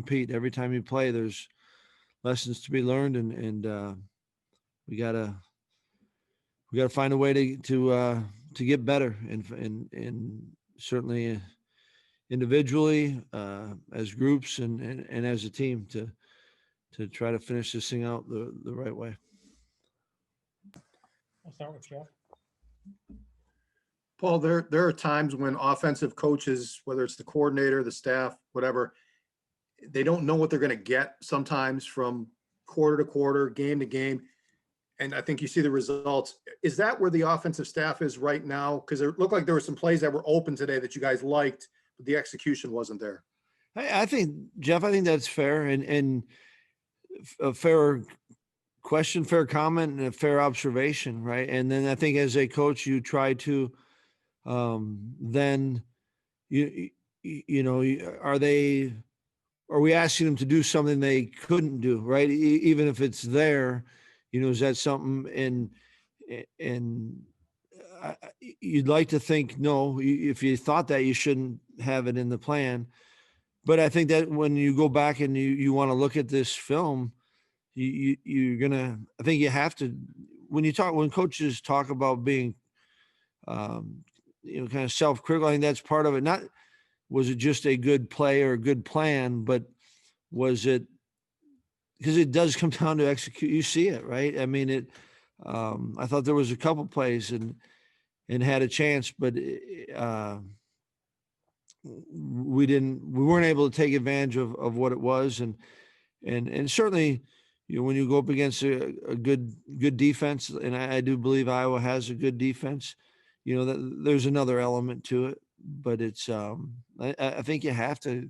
compete. Every time you play, there's lessons to be learned, and we gotta find a way to get better, and certainly individually, as groups, and as a team to try to finish this thing out the right way. I'll start with Jeff. Paul, there are times when offensive coaches, whether it's the coordinator, the staff, whatever, they don't know what they're going to get sometimes from quarter to quarter, game to game. And I think you see the results. Is that where the offensive staff is right now? Because it looked like there were some plays that were open today that you guys liked, but the execution wasn't there. I think, Jeff, I think that's fair, and a fair question, fair comment, and a fair observation, right? And then I think as a coach, you try to then you know, are we asking them to do something they couldn't do, right? Even if it's there, you know, is that something? And you'd like to think, no, if you thought that, you shouldn't have it in the plan. But I think that when you go back and you want to look at this film, you're gonna. I think you have to, when coaches talk about being, you know, kind of self-critical. I think that's part of it. Not was it just a good play or a good plan, but was it, because it does come down to execute. You see it, right? I mean, I thought there was a couple plays and had a chance, but we weren't able to take advantage of what it was, and certainly, you know, when you go up against a good defense, and I do believe Iowa has a good defense, you know, there's another element to it, but it's I think you have to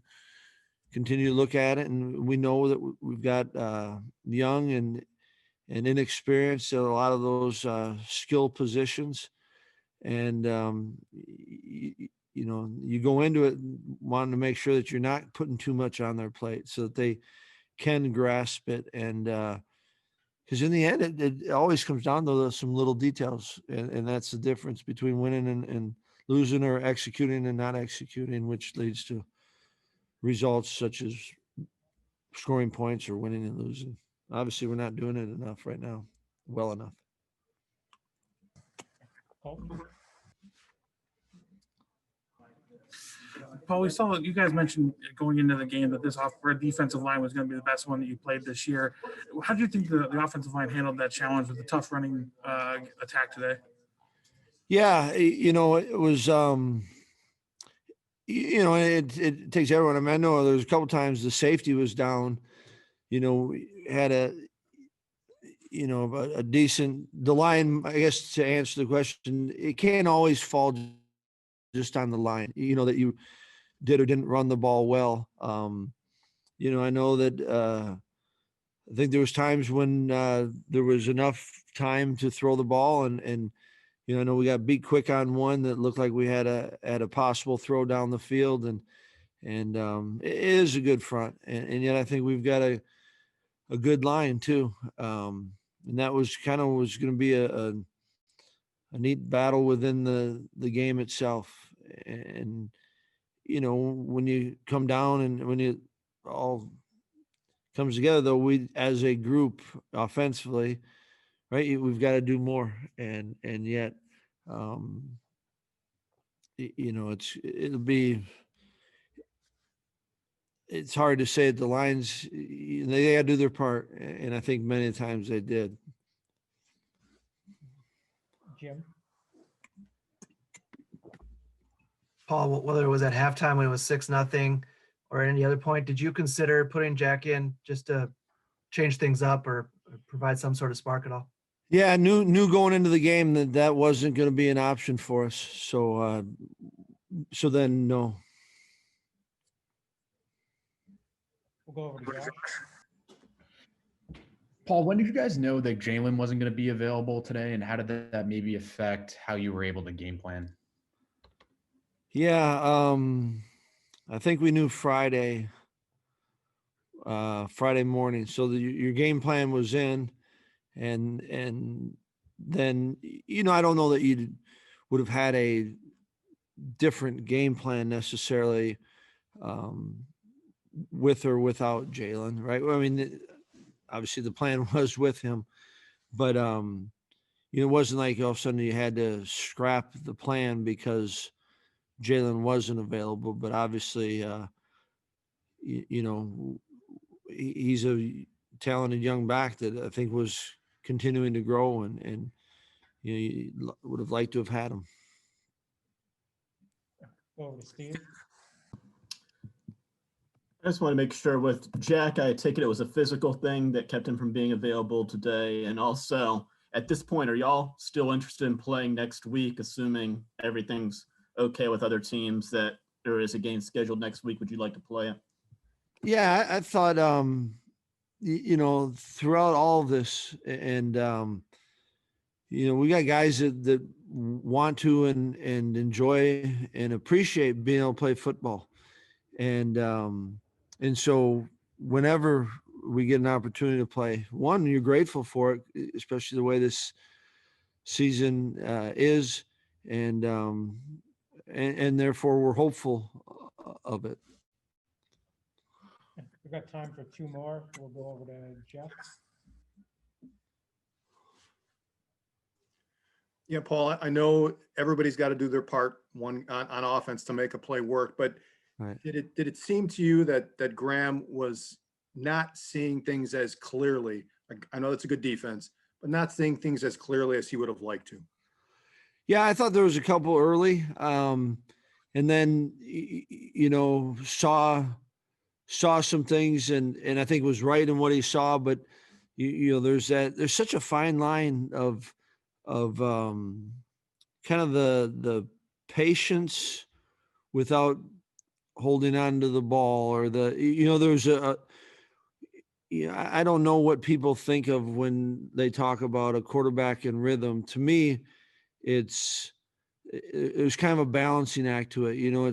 continue to look at it, and we know that we've got young and inexperienced at a lot of those skill positions, and you know, you go into it wanting to make sure that you're not putting too much on their plate so that they can grasp it. And because in the end, it always comes down to some little details. And that's the difference between winning and losing, or executing and not executing, which leads to results such as scoring points or winning and losing. Obviously, we're not doing it enough right now, well enough. Paul, we saw you guys mentioned going into the game that this defensive line was going to be the best one that you played this year. How do you think the offensive line handled that challenge with the tough running attack today? Yeah, you know, it was, you know, it takes everyone. I mean, I know there's a couple times the safety was down, you know, had a decent, the line, I guess, to answer the question, it can't always fall just on the line, you know, that you did or didn't run the ball well. You know, I know that I think there was times when there was enough time to throw the ball, and you know, I know we got beat quick on one that looked like we had a possible throw down the field, and it is a good front, and yet I think we've got a good line too, and that was going to be a neat battle within the game itself. And you know, when you come down and when it all comes together, though, we as a group offensively, right, we've got to do more, and yet you know, it's hard to say that the lines, they got to do their part, and I think many times they did. Jim. Paul, whether it was at halftime when it was 6-0 or at any other point, did you consider putting Jack in just to change things up or provide some sort of spark at all? Yeah, knew going into the game that wasn't going to be an option for us. So then no. We'll go over to Josh. Paul, when did you guys know that Jalen wasn't going to be available today, and how did that maybe affect how you were able to game plan? Yeah, I think we knew Friday morning. So your game plan was in, and then, you know, I don't know that you would have had a different game plan necessarily with or without Jalen, right? Well, I mean, obviously the plan was with him, but it wasn't like all of a sudden you had to scrap the plan because Jalen wasn't available. But obviously, he's a talented young back that I think was continuing to grow, and you would have liked to have had him. Go over to Steve. I just want to make sure with Jack, I take it was a physical thing that kept him from being available today. And also, at this point, are y'all still interested in playing next week, assuming everything's okay with other teams, that there is a game scheduled next week? Would you like to play it? Yeah, I thought, throughout all of this, and we got guys that want to and enjoy and appreciate being able to play football, and so whenever we get an opportunity to play, one, you're grateful for it, especially the way this season is, and therefore we're hopeful of it. We've got time for two more. We'll go over to Jeff. Yeah, Paul, I know everybody's got to do their part on offense to make a play work, but Right. did it seem to you that Graham was not seeing things as clearly? I know that's a good defense, but not seeing things as clearly as he would have liked to. Yeah, I thought there was a couple early, and then saw some things, and I think was right in what he saw. But there's such a fine line of kind of the patience without holding on to the ball, or there's I don't know what people think of when they talk about a quarterback in rhythm. To me, it was kind of a balancing act to it. You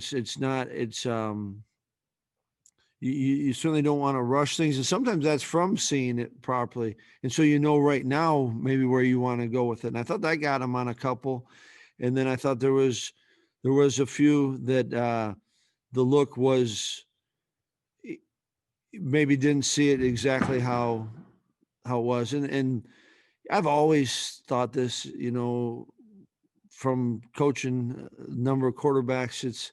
certainly don't want to rush things, and sometimes that's from seeing it properly. And so right now maybe where you want to go with it. And I thought that got him on a couple, and then I thought there was a few that the look was maybe didn't see it exactly how it was, and I've always thought this, from coaching a number of quarterbacks.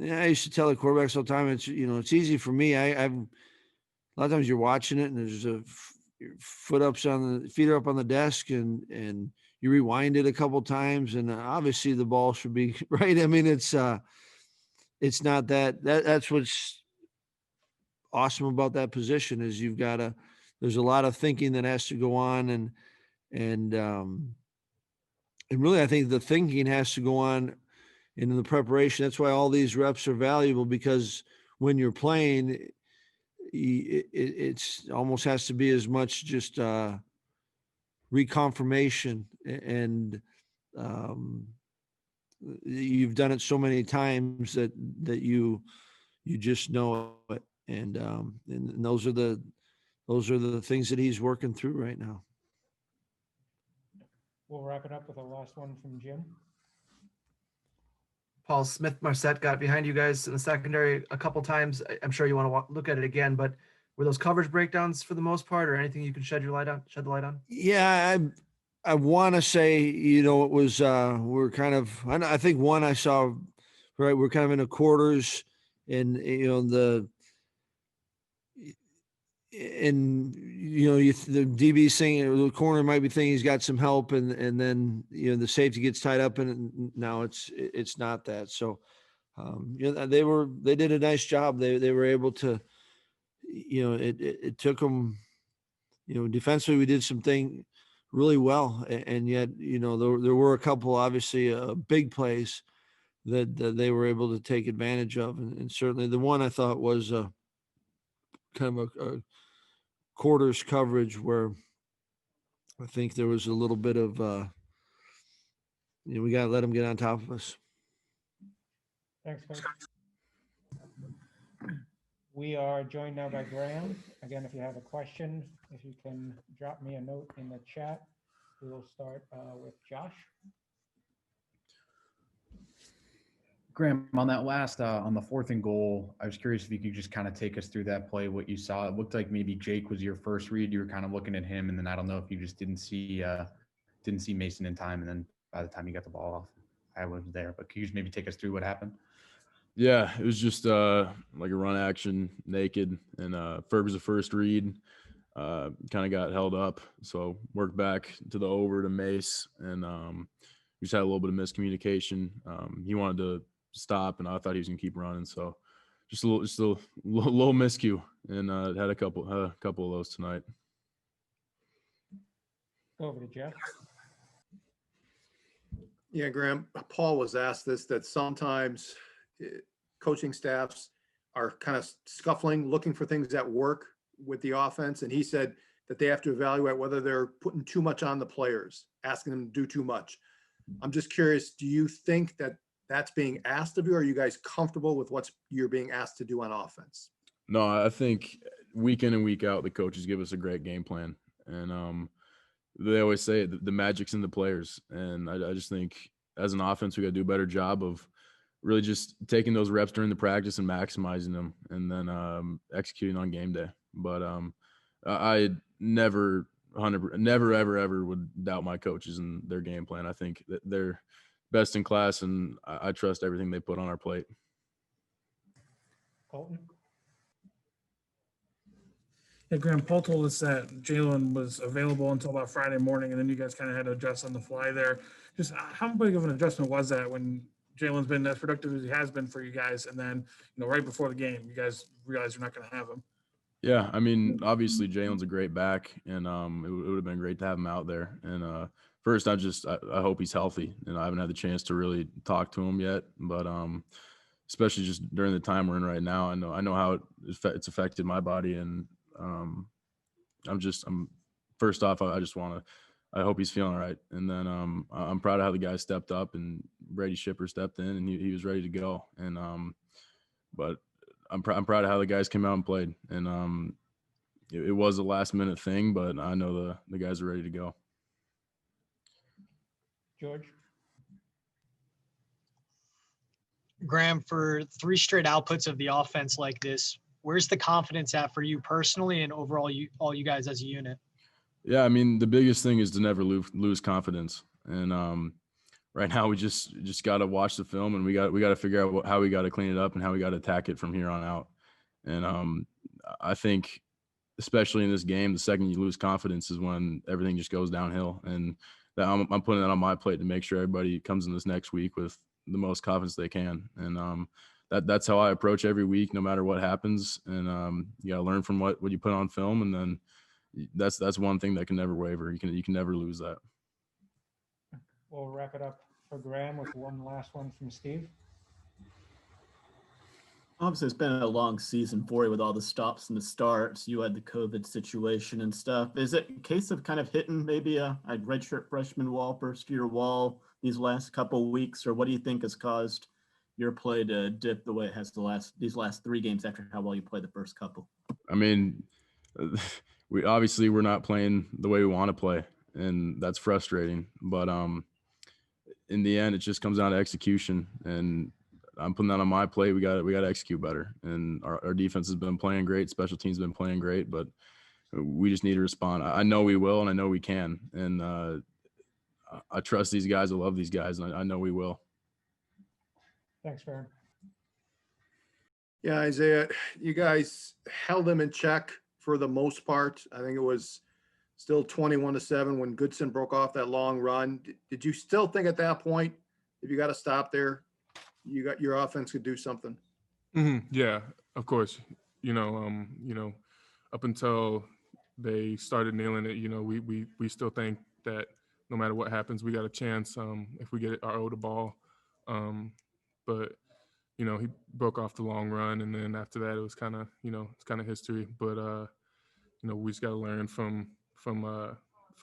I used to tell the quarterbacks all the time, it's easy for me. I've a lot of times you're watching it and there's your feet are up on the desk, and you rewind it a couple times, and obviously the ball should be right. I mean, it's not that's what's awesome about that position is there's a lot of thinking that has to go on, and really I think the thinking has to go on in the preparation. That's why all these reps are valuable, because when you're playing, it's almost has to be as much just reconfirmation, and you've done it so many times that you just know it, and those are the things that he's working through right now. We'll wrap it up with the last one from Jim. Paul, Smith-Marset got behind you guys in the secondary a couple times. I'm sure you want to look at it again, but were those coverage breakdowns for the most part, or anything you can shed the light on? Yeah, I want to say, it was we're kind of, I think one I saw, right, we're kind of in the quarters, and the DB saying the corner might be thinking he's got some help, and then the safety gets tied up, and now it's not that. So they did a nice job. They were able to, it took them, defensively we did something really well, and yet there were a couple obviously big plays that they were able to take advantage of, and certainly the one I thought was kind of a quarters coverage where I think there was a little bit of we got to let them get on top of us. Thanks, Coach. We are joined now by Graham. Again, if you have a question, if you can drop me a note in the chat. We will start with Josh. Graham, on that last, on the 4th and goal, I was curious if you could just kind of take us through that play, what you saw. It looked like maybe Jake was your first read. You were kind of looking at him, and then I don't know if you just didn't see Mason in time, and then by the time you got the ball off, I was there. But could you just maybe take us through what happened? Yeah, it was just like a run action, naked, and Ferg was the first read. Kind of got held up, so worked back to the over to Mace, and we just had a little bit of miscommunication. He wanted to stop, and I thought he was gonna keep running, so just a little miscue, and had a couple of those tonight. Go over to Jeff. Yeah, Graham, Paul was asked this, that sometimes coaching staffs are kind of scuffling, looking for things that work with the offense. And he said that they have to evaluate whether they're putting too much on the players, asking them to do too much. I'm just curious, do you think that that's being asked of you? Or are you guys comfortable with what you're being asked to do on offense? No, I think week in and week out, the coaches give us a great game plan. And they always say the magic's in the players. And I just think as an offense, we got to do a better job of really just taking those reps during the practice and maximizing them, and then executing on game day. But I never ever would doubt my coaches and their game plan. I think that they're best in class, and I trust everything they put on our plate. Colton. Yeah, Graham, Paul told us that Jalen was available until about Friday morning, and then you guys kind of had to adjust on the fly there. Just how big of an adjustment was that when Jalen's been as productive as he has been for you guys, and then right before the game, you guys realize you're not going to have him? Yeah, I mean, obviously Jalen's a great back, and it would have been great to have him out there. And first, I hope he's healthy, and I haven't had the chance to really talk to him yet. But especially just during the time we're in right now, I know how it's affected my body, and I'm first off, I hope he's feeling all right. And then I'm proud of how the guys stepped up, and Brady Shipper stepped in, and he was ready to go. And but I'm proud of how the guys came out and played. And it was a last minute thing, but I know the guys are ready to go. George. Graham, for 3 straight outputs of the offense like this, where's the confidence at for you personally and overall, all you guys as a unit? Yeah, I mean, the biggest thing is to never lose confidence. And right now we just got to watch the film, and we got to figure out how we got to clean it up and how we got to attack it from here on out. And I think, especially in this game, the second you lose confidence is when everything just goes downhill. And I'm putting that on my plate to make sure everybody comes in this next week with the most confidence they can. And that's how I approach every week, no matter what happens. And you got to learn from what you put on film, and then that's one thing that can never waver. You can never lose that. We'll wrap it up for Graham with one last one from Steve. Obviously, it's been a long season for you with all the stops and the starts. You had the COVID situation and stuff. Is it a case of kind of hitting maybe a redshirt freshman wall, first year wall these last couple of weeks, or what do you think has caused your play to dip the way it has these last 3 games after how well you played the first couple? I mean, we're not playing the way we want to play, and that's frustrating. But in the end, it just comes down to execution, and I'm putting that on my plate. We got to execute better, and our defense has been playing great. Special teams have been playing great, but we just need to respond. I know we will, and I know we can, and I trust these guys. I love these guys, and I know we will. Thanks, Graham. Yeah, Isaiah, you guys held them in check for the most part. I think it was still 21-7 when Goodson broke off that long run. Did you still think at that point, if you got to stop there, your offense could do something? Mm-hmm. Yeah, of course. Up until they started nailing it, we still think that no matter what happens, we got a chance if we get our older ball. But he broke off the long run, and then after that, it was kind of it's kind of history. But we just got to learn from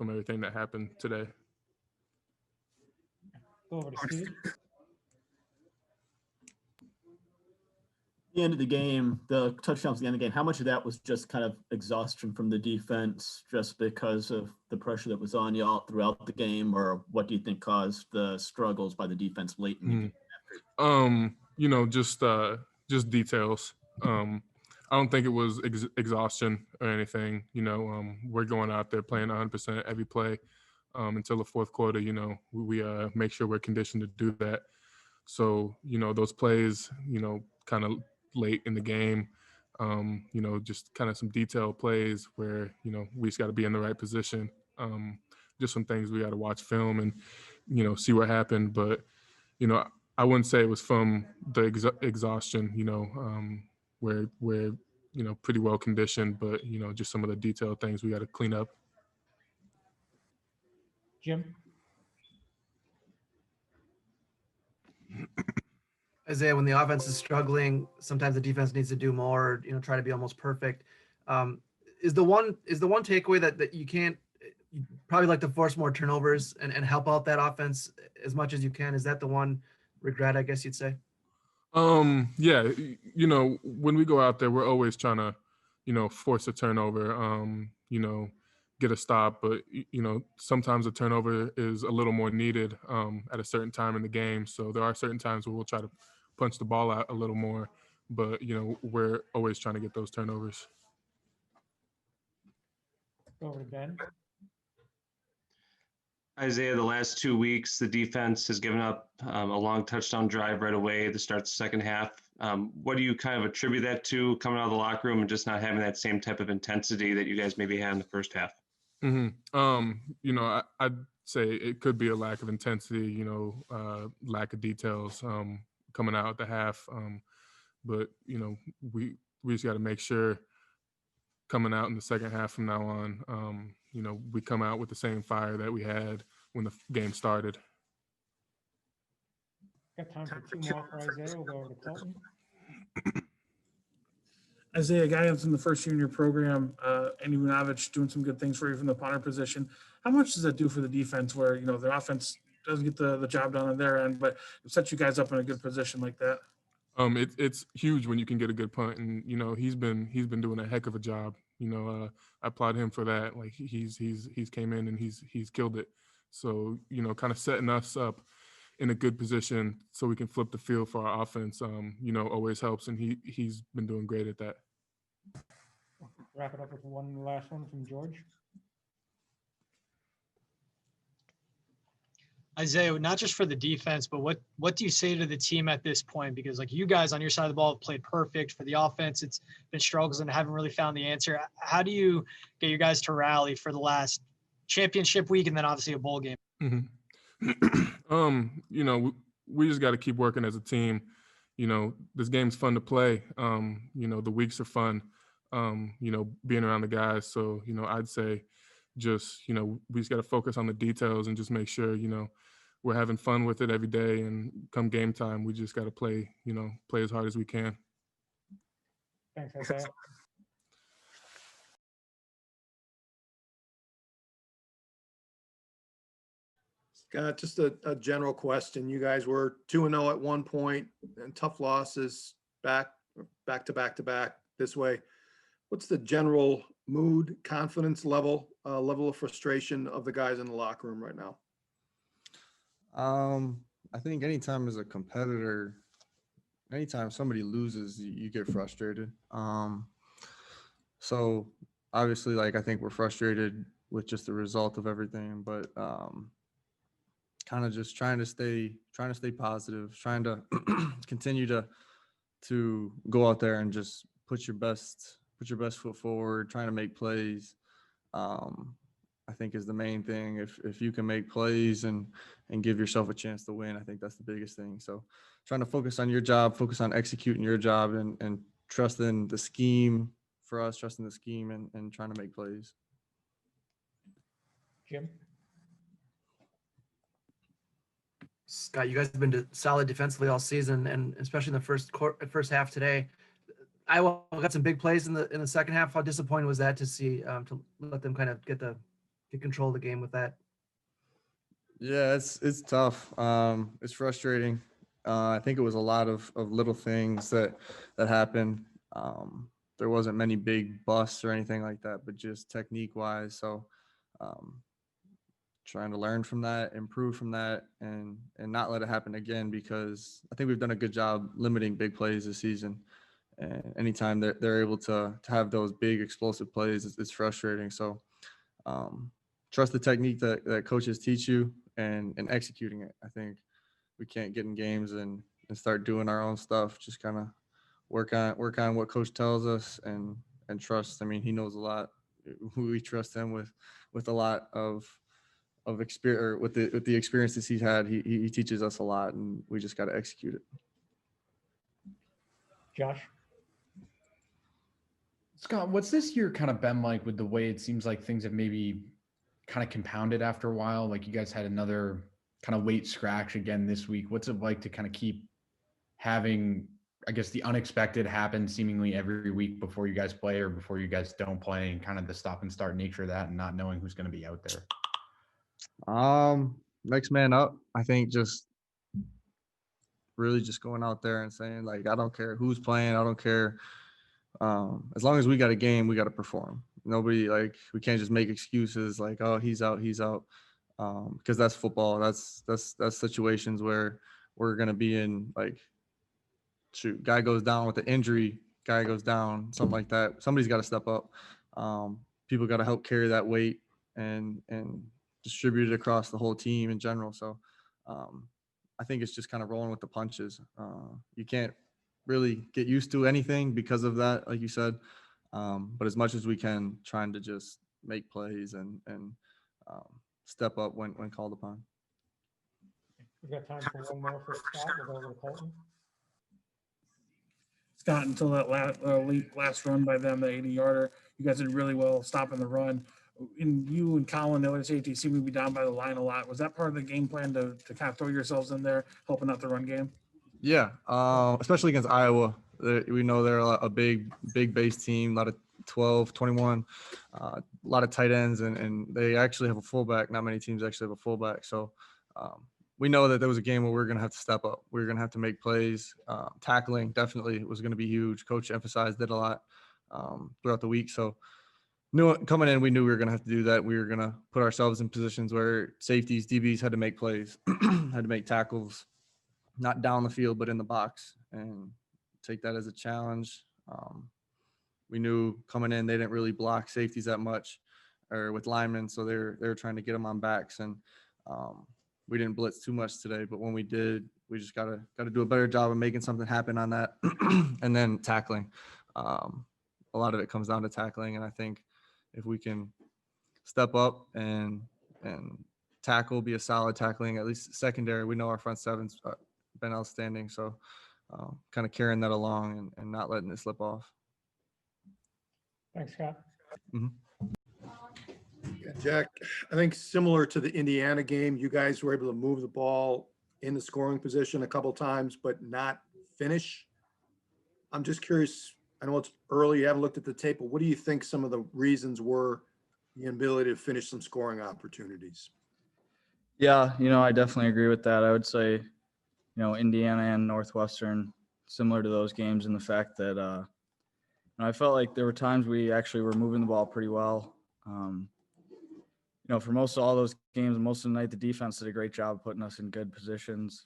everything that happened today. Go over to Steve. The end of the game, the touchdowns at the end of the game, how much of that was just kind of exhaustion from the defense just because of the pressure that was on y'all throughout the game, or what do you think caused the struggles by the defense late in the game? just details. I don't think it was exhaustion or anything. We're going out there playing 100% every play until the fourth quarter. We make sure we're conditioned to do that. So those plays, kind of late in the game, just kind of some detailed plays where we just got to be in the right position. Just some things we got to watch film and see what happened. But I wouldn't say it was from the exhaustion. We're pretty well conditioned, but just some of the detailed things we got to clean up. Jim? Isaiah, when the offense is struggling, sometimes the defense needs to do more, try to be almost perfect. Is the one takeaway that you can't, you probably like to force more turnovers and help out that offense as much as you can? Is that the one regret, I guess you'd say? Yeah, when we go out there, we're always trying to, force a turnover, get a stop. But, sometimes a turnover is a little more needed at a certain time in the game. So there are certain times where we'll try to punch the ball out a little more. But, we're always trying to get those turnovers. Go over to Ben. Isaiah, the last 2 weeks, the defense has given up a long touchdown drive right away to start the second half. What do you kind of attribute that to, coming out of the locker room and just not having that same type of intensity that you guys maybe had in the first half? I'd say it could be a lack of intensity, lack of details coming out at the half. But, we just got to make sure coming out in the second half from now on, we come out with the same fire that we had when the game started. Got time for two more for Isaiah. We'll go over to Colton. Isaiah, a guy that's in the first year in your program, and Ivanovich doing some good things for you from the punter position. How much does that do for the defense where, the offense doesn't get the job done on their end, but it sets you guys up in a good position like that? It's huge when you can get a good punt, and he's been doing a heck of a job. I applaud him for that. Like he's came in and he's killed it. So kind of setting us up in a good position so we can flip the field for our offense. Always helps, and he's been doing great at that. Wrap it up with one last one from George. Isaiah, not just for the defense, but what do you say to the team at this point? Because like you guys on your side of the ball have played perfect. For the offense, it's been struggles and haven't really found the answer. How do you get your guys to rally for the last championship week and then obviously a bowl game? We just got to keep working as a team. This game's fun to play. The weeks are fun. Being around the guys. So, I'd say just, we just got to focus on the details and just make sure, we're having fun with it every day. And come game time, we just got to play as hard as we can. Thanks, Isaiah. Scott, just a general question. You guys were 2-0 at one point and tough losses back to back this way. What's the general mood, confidence level of frustration of the guys in the locker room right now? I think anytime as a competitor, anytime somebody loses, you get frustrated. So obviously, like, I think we're frustrated with just the result of everything, but kind of just trying to stay positive, trying to continue to go out there and just put your best foot forward, trying to make plays. I think is the main thing. If you can make plays and give yourself a chance to win, I think that's the biggest thing. So trying to focus on your job, focus on executing your job and trusting the scheme for us, trusting the scheme and trying to make plays. Jim? Scott, you guys have been solid defensively all season, and especially in the first half today. Iowa got some big plays in the second half. How disappointing was that to see, to let them kind of get control of the game with that? Yeah, it's tough. It's frustrating. I think it was a lot of little things that happened. There wasn't many big busts or anything like that, but just technique wise. So trying to learn from that, improve from that, and not let it happen again, because I think we've done a good job limiting big plays this season. And anytime they're able to have those big explosive plays, it's frustrating. So trust the technique that coaches teach you and executing it. I think we can't get in games and start doing our own stuff. Just kind of work on what coach tells us and trust. I mean, he knows a lot. We trust him with a lot of experience, or with the experiences he's had. He teaches us a lot, and we just got to execute it. Josh? Scott, what's this year kind of been like with the way it seems like things have maybe kind of compounded after a while? Like you guys had another kind of late scratch again this week. What's it like to kind of keep having, I guess, the unexpected happen seemingly every week before you guys play or before you guys don't play, and kind of the stop and start nature of that and not knowing who's going to be out there? Next man up. I think just really just going out there and saying, like, I don't care who's playing. I don't care. As long as we got a game, we got to perform. Nobody, like, we can't just make excuses like, oh, he's out. Because that's football. That's situations where we're going to be in, like, shoot, guy goes down with the injury, guy goes down, something like that. Somebody's got to step up. People got to help carry that weight and distribute it across the whole team in general. So I think it's just kind of rolling with the punches. You can't really get used to anything because of that, like you said. But as much as we can, trying to just make plays and step up when called upon. We've got time for one more for Scott. We'll go over to Colton. Scott, until that last run by them, the 80-yarder, you guys did really well stopping the run. And you and Colin, the other safety, seem to be down by the line a lot. Was that part of the game plan to kind of throw yourselves in there, helping out the run game? Yeah, especially against Iowa. We know they're a big base team, a lot of 12, 21, a lot of tight ends, and they actually have a fullback. Not many teams actually have a fullback. So we know that there was a game where we're going to have to step up. We're going to have to make plays. Tackling definitely was going to be huge. Coach emphasized it a lot throughout the week. So coming in, we knew we were going to have to do that. We were going to put ourselves in positions where safeties, DBs had to make plays, had to make tackles, not down the field, but in the box, and take that as a challenge. We knew coming in, they didn't really block safeties that much, or with linemen. So they were trying to get them on backs, and we didn't blitz too much today, but when we did, we just got to do a better job of making something happen on that. And then tackling. A lot of it comes down to tackling. And I think if we can step up and tackle, be a solid tackling, at least secondary, we know our front seven's been outstanding. So kind of carrying that along and not letting it slip off. Thanks, Scott. Mm-hmm. Yeah, Jack, I think similar to the Indiana game, you guys were able to move the ball in the scoring position a couple times, but not finish. I'm just curious. I know it's early, you haven't looked at the tape, but what do you think some of the reasons were, the inability to finish some scoring opportunities? Yeah, I definitely agree with that. I would say, Indiana and Northwestern, similar to those games in the fact that I felt like there were times we actually were moving the ball pretty well. For most of all those games, most of the night, the defense did a great job of putting us in good positions.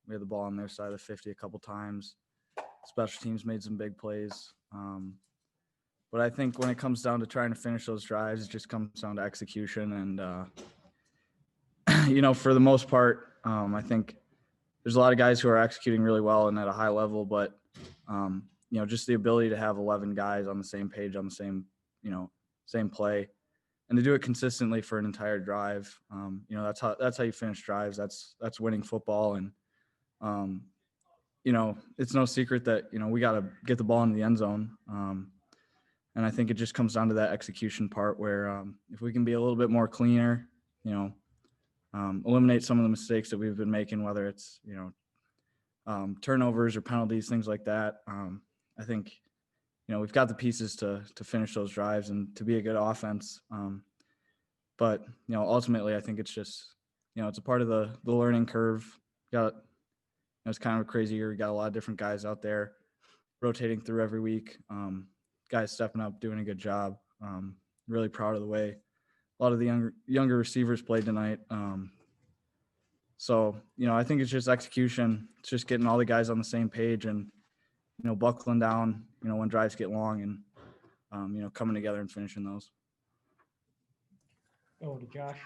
We had the ball on their side of the 50 a couple times. Special teams made some big plays. But I think when it comes down to trying to finish those drives, it just comes down to execution. And, for the most part, I think there's a lot of guys who are executing really well and at a high level, but, just the ability to have 11 guys on the same page, on the same, same play, and to do it consistently for an entire drive. That's how you finish drives. That's winning football. And, it's no secret that, we got to get the ball in the end zone. And I think it just comes down to that execution part where if we can be a little bit more cleaner, eliminate some of the mistakes that we've been making, whether it's, turnovers or penalties, things like that. I think, we've got the pieces to finish those drives and to be a good offense. But, ultimately, I think it's just, it's a part of the learning curve. It's kind of a crazy year. You got a lot of different guys out there rotating through every week. Guys stepping up, doing a good job. Really proud of the way a lot of the younger receivers played tonight. So, I think it's just execution. It's just getting all the guys on the same page and, buckling down, when drives get long and, coming together and finishing those. Go to Josh.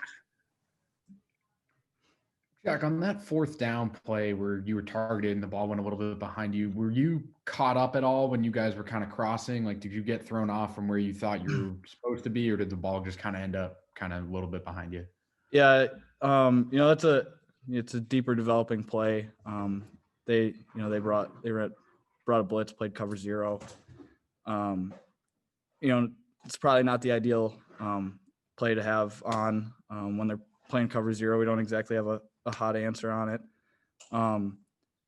Jack, on that fourth down play where you were targeted and the ball went a little bit behind you, were you caught up at all when you guys were kind of crossing? Like, did you get thrown off from where you thought you were supposed to be, or did the ball just kind of end up kind of a little bit behind you? Yeah, it's a deeper developing play. They brought a blitz, played cover 0. It's probably not the ideal play to have on when they're playing cover 0. We don't exactly have a hot answer on it.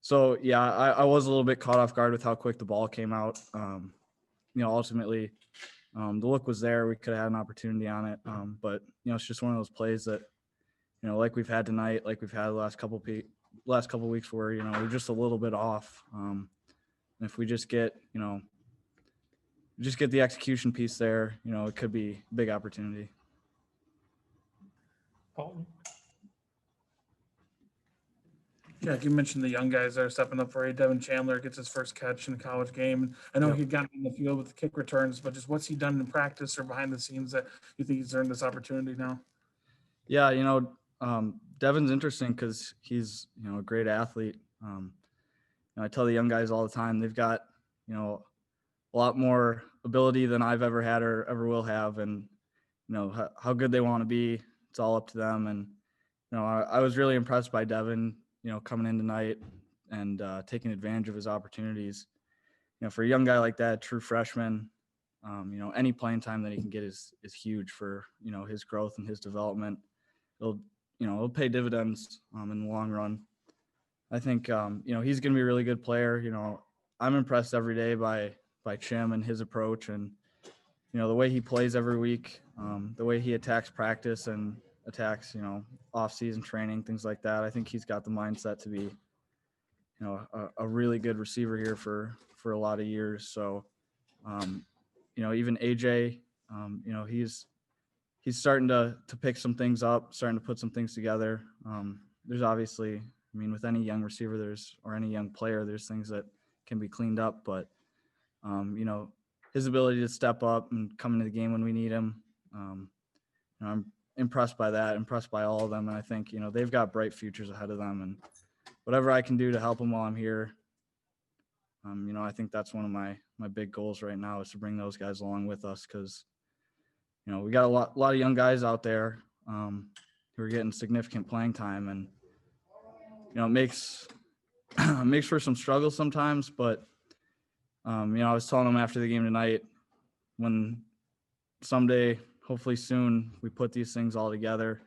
So yeah, I was a little bit caught off guard with how quick the ball came out. Ultimately, the look was there. We could have had an opportunity on it. But it's just one of those plays that, like we've had tonight, like we've had the last couple weeks where, we're just a little bit off. And if we just get the execution piece there, it could be a big opportunity. Colton. Jack, you mentioned the young guys that are stepping up for you. Devin Chandler gets his first catch in a college game. I know he'd gotten in the field with the kick returns, but just what's he done in practice or behind the scenes that you think he's earned this opportunity now? Yeah, Devin's interesting because he's, a great athlete. I tell the young guys all the time, they've got, a lot more ability than I've ever had or ever will have. And, how good they want to be, it's all up to them. And, I was really impressed by Devin, coming in tonight and taking advantage of his opportunities. For a young guy like that, true freshman, any playing time that he can get is huge for, his growth and his development. It'll pay dividends in the long run. I think, he's going to be a really good player. I'm impressed every day by Chim and his approach and, the way he plays every week, the way he attacks practice and attacks, off-season training, things like that. I think he's got the mindset to be, a really good receiver here for a lot of years. So, even AJ, he's starting to pick some things up, starting to put some things together. There's obviously, with any young receiver, or any young player, there's things that can be cleaned up, but, his ability to step up and come into the game when we need him, I'm impressed by that, impressed by all of them. And I think, they've got bright futures ahead of them, and whatever I can do to help them while I'm here, I think that's one of my big goals right now is to bring those guys along with us. Cause we got a lot of young guys out there who are getting significant playing time, and, it makes for some struggles sometimes, but I was telling them after the game tonight, when someday, hopefully soon, we put these things all together,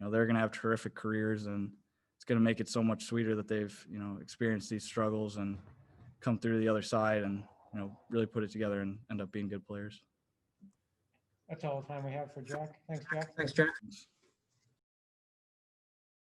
they're going to have terrific careers, and it's going to make it so much sweeter that they've, experienced these struggles and come through the other side and, really put it together and end up being good players. That's all the time we have for Jack. Thanks, Jack. Thanks, Jack.